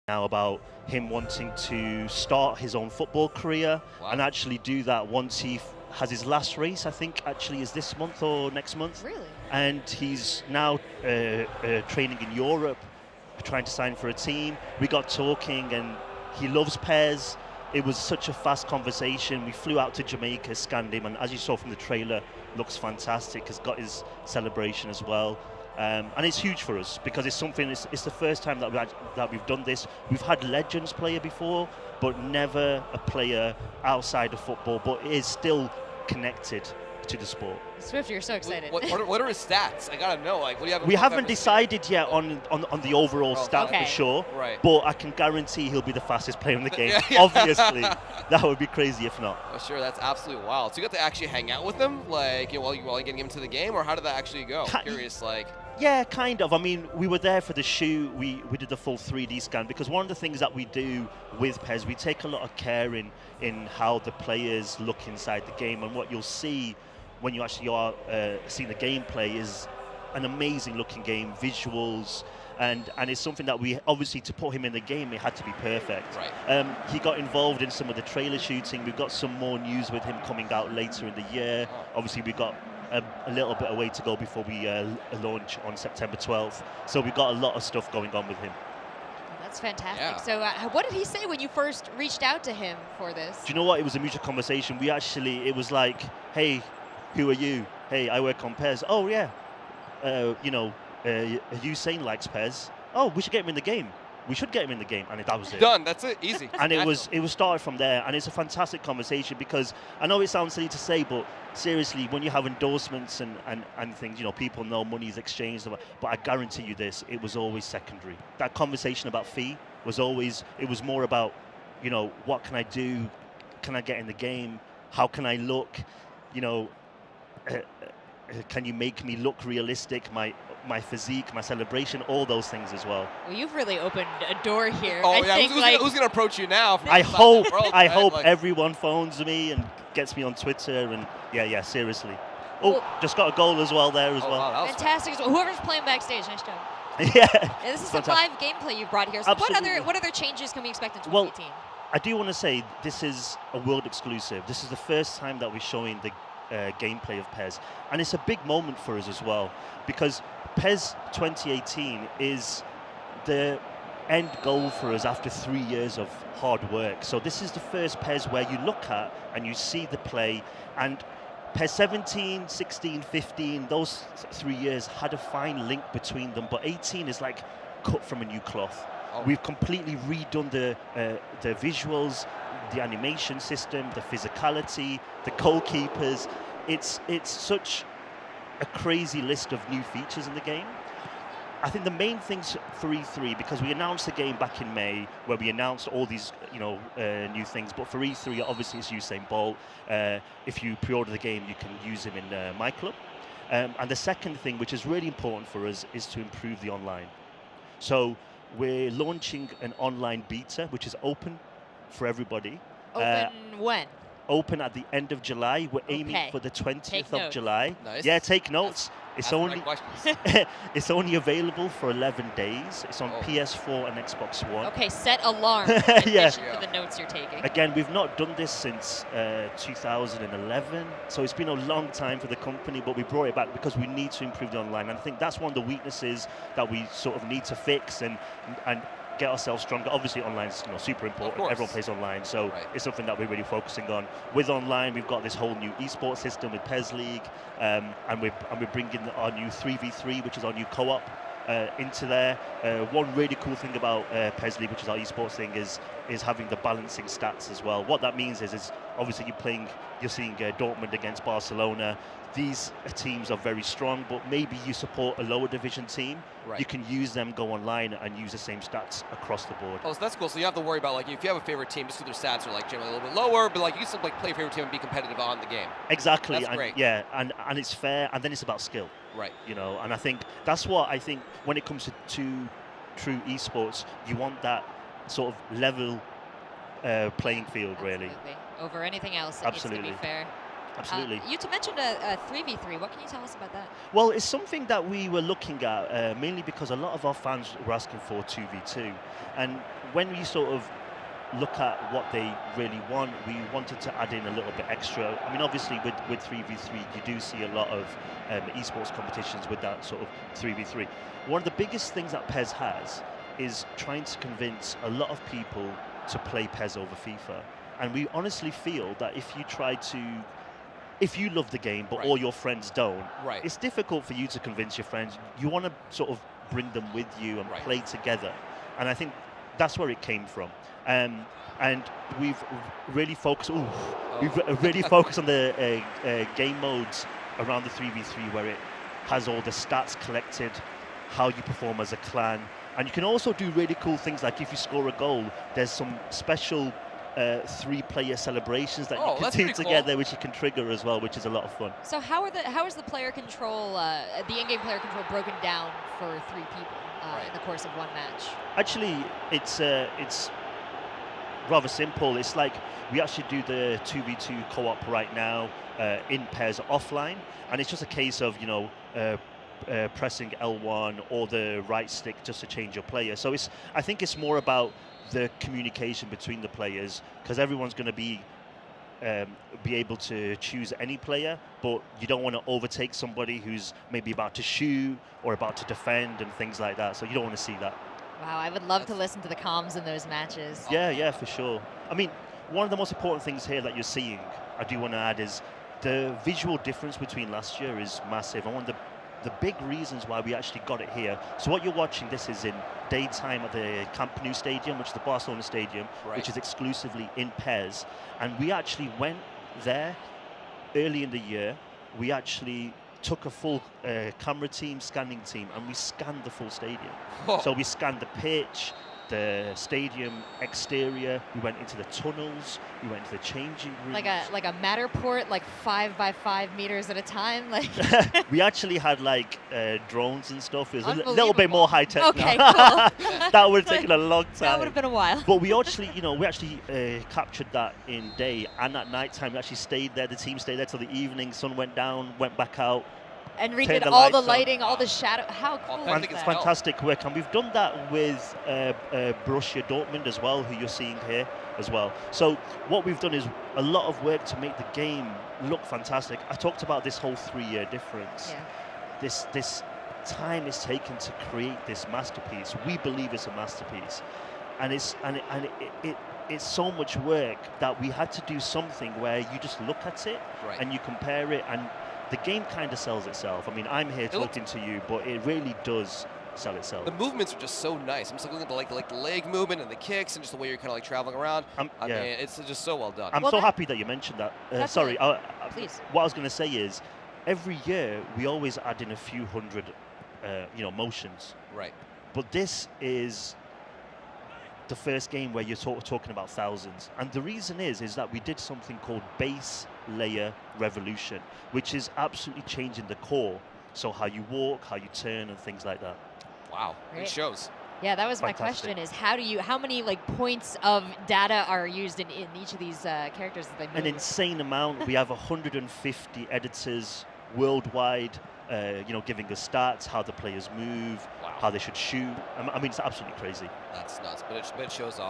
now about him wanting to start his own football career and actually do that once he has his last race. I think actually is this month or next month. Really? And he's now training in Europe, trying to sign for a team. We got talking, and he loves PES. It was such a fast conversation. We flew out to Jamaica, scanned him, and as you saw from the trailer, looks fantastic. Has got his celebration as well. And it's huge for us because it's something. It's the first time that we've done this. We've had legends player before, but never a player outside of football. But is still connected to the sport. Swift, you're so excited. What are his stats? I gotta know. Like, what do you have? We haven't decided yet on the overall stat for sure. Right. But I can guarantee he'll be the fastest player in the game. Obviously, that would be crazy if not. Oh, sure, that's absolutely wild. So you got to actually hang out with him, like, while you're getting him to the game, or how did that actually go? I'm curious, like. Yeah, kind of. I mean, we were there for the shoot. We did the full 3D scan because one of the things that we do with PES, we take a lot of care in how the players look inside the game, and what you'll see when you actually are seeing the gameplay is an amazing looking game, visuals, and it's something that we obviously, to put him in the game, it had to be perfect. Right. He got involved in some of the trailer shooting. We've got some more news with him coming out later in the year. Obviously, we've got a little bit of way to go before we launch on September 12th. So we've got a lot of stuff going on with him. That's fantastic. Yeah. So what did he say when you first reached out to him for this? Do you know what? It was a mutual conversation. It was like, hey, who are you? Hey, I work on PES. Oh, yeah. Usain likes PES. Oh, we should get him in the game. We should get him in the game, and that was it. Done. That's it. Easy. And it was started from there, and it's a fantastic conversation because I know it sounds silly to say, but seriously, when you have endorsements and things, people know money is exchanged. But I guarantee you this: it was always secondary. That conversation about fee was always. It was more about, what can I do? Can I get in the game? How can I look? Can you make me look realistic? My physique, my celebration, all those things as well. Well, you've really opened a door here. Oh, yeah. Who's gonna approach you now? I hope everyone phones me and gets me on Twitter, and yeah, seriously. Oh, just got a goal as well there as well. Wow, fantastic. Whoever's playing backstage, nice job. Yeah. This is some live gameplay you've brought here. So what other changes can we expect in 2018? Well, I do want to say this is a world exclusive. This is the first time that we're showing the gameplay of PES, and it's a big moment for us as well because PES 2018 is the end goal for us after 3 years of hard work. So this is the first PES where you look at and you see the play, and PES 17, 16, 15, those 3 years had a fine link between them, but 18 is like cut from a new cloth. We've completely redone the visuals, the animation system, the physicality, the goalkeepers. It's such a crazy list of new features in the game. I think the main things for E3, because we announced the game back in May, where we announced all these new things, but for E3, obviously it's Usain Bolt. If you pre-order the game, you can use him in My Club. And the second thing, which is really important for us, is to improve the online. So we're launching an online beta, which is open for everybody. Open when? Open at the end of July. We're aiming for the 20th of July. Nice. Yeah, take notes. It's only it's only available for 11 days. It's on PS4 and Xbox One. Okay, set alarm for the notes you're taking. Again, we've not done this since 2011, so it's been a long time for the company, but we brought it back because we need to improve the online. And I think that's one of the weaknesses that we sort of need to fix and get ourselves stronger. Obviously, online is super important. Everyone plays online, so it's something that we're really focusing on. With online, we've got this whole new esports system with PES League, and we're bringing our new 3v3, which is our new co-op, into there. One really cool thing about PES League, which is our esports thing, is having the balancing stats as well. What that means is obviously you're seeing Dortmund against Barcelona. These teams are very strong, but maybe you support a lower division team. You can use them, go online, and use the same stats across the board. Oh, so that's cool. So you have to worry about, like, if you have a favorite team, just because their stats are generally a little bit lower, but you can still play your favorite team and be competitive on the game. Exactly. That's great. Yeah, and it's fair, and then it's about skill. Right. And I think that's what I think when it comes to true esports, you want that sort of level playing field, really. Over anything else, it needs to be fair. absolutely. You mentioned a 3v3. What can you tell us about that? Well, it's something that we were looking at mainly because a lot of our fans were asking for 2v2. And when we sort of look at what they really want, we wanted to add in a little bit extra. I mean, obviously with 3v3, you do see a lot of esports competitions with that sort of 3v3. One of the biggest things that PES has is trying to convince a lot of people to play PES over FIFA. And we honestly feel that if you love the game, but all your friends don't, it's difficult for you to convince your friends. You want to sort of bring them with you and play together. And I think that's where it came from. And we've really focused. We've really focused on the game modes around the 3v3, where it has all the stats collected, how you perform as a clan, and you can also do really cool things like if you score a goal, there's some special 3-player celebrations that you can do together, which you can trigger as well, which is a lot of fun. So how is the player control, the in-game player control, broken down for 3 people in the course of one match? Actually, it's rather simple. It's like we actually do the 2v2 co-op right now in PES offline, and it's just a case of pressing L1 or the right stick just to change your player. So I think it's more about the communication between the players, because everyone's going to be able to choose any player, but you don't want to overtake somebody who's maybe about to shoot or about to defend and things like that. So you don't want to see that. Wow, I would love to listen to the comms in those matches. Yeah, for sure. I mean, one of the most important things here that you're seeing, I do want to add, is the visual difference between last year is massive. And one of the big reasons why we actually got it here. So what you're watching, this is in daytime at the Camp Nou Stadium, which is the Barcelona Stadium, which is exclusively in PES. And we actually went there early in the year. We actually took a full camera team, scanning team, and we scanned the full stadium. So we scanned the pitch, the stadium exterior, we went into the tunnels, we went into the changing rooms. Like a Matterport, like 5 by 5 meters at a time? Like we actually had like drones and stuff. It was a little bit more high tech. Okay, now. cool. That would have taken a long time. That would have been a while. But we actually, captured that in day, and at night time we actually stayed there. The team stayed there till the evening. Sun went down, went back out. And redid all the lighting, all the shadow. How cool is that? It's fantastic work, and we've done that with Borussia Dortmund as well, who you're seeing here as well. So what we've done is a lot of work to make the game look fantastic. I talked about this whole 3-year difference. Yeah. This time is taken to create this masterpiece. We believe it's a masterpiece, and it's so much work that we had to do something where you just look at it and you compare it, and the game kind of sells itself. I mean, I'm here talking to you, but it really does sell itself. The movements are just so nice. I'm just looking at the leg movement and the kicks and just the way you're kind of like traveling around. I mean, it's just so well done. I'm so happy that you mentioned that. Sorry, please. What I was going to say is, every year we always add in a few hundred, motions. Right. But this is the first game where you're talking about thousands, and the reason is that we did something called base layer revolution, which is absolutely changing the core, so how you walk, how you turn, and things like that. Wow, it shows. Yeah, that was my question: is how many like points of data are used in each of these characters that they move? An insane amount. We have 150 editors worldwide, giving us stats, how the players move, how they should shoot. I mean, it's absolutely crazy. That's nuts, but it shows off.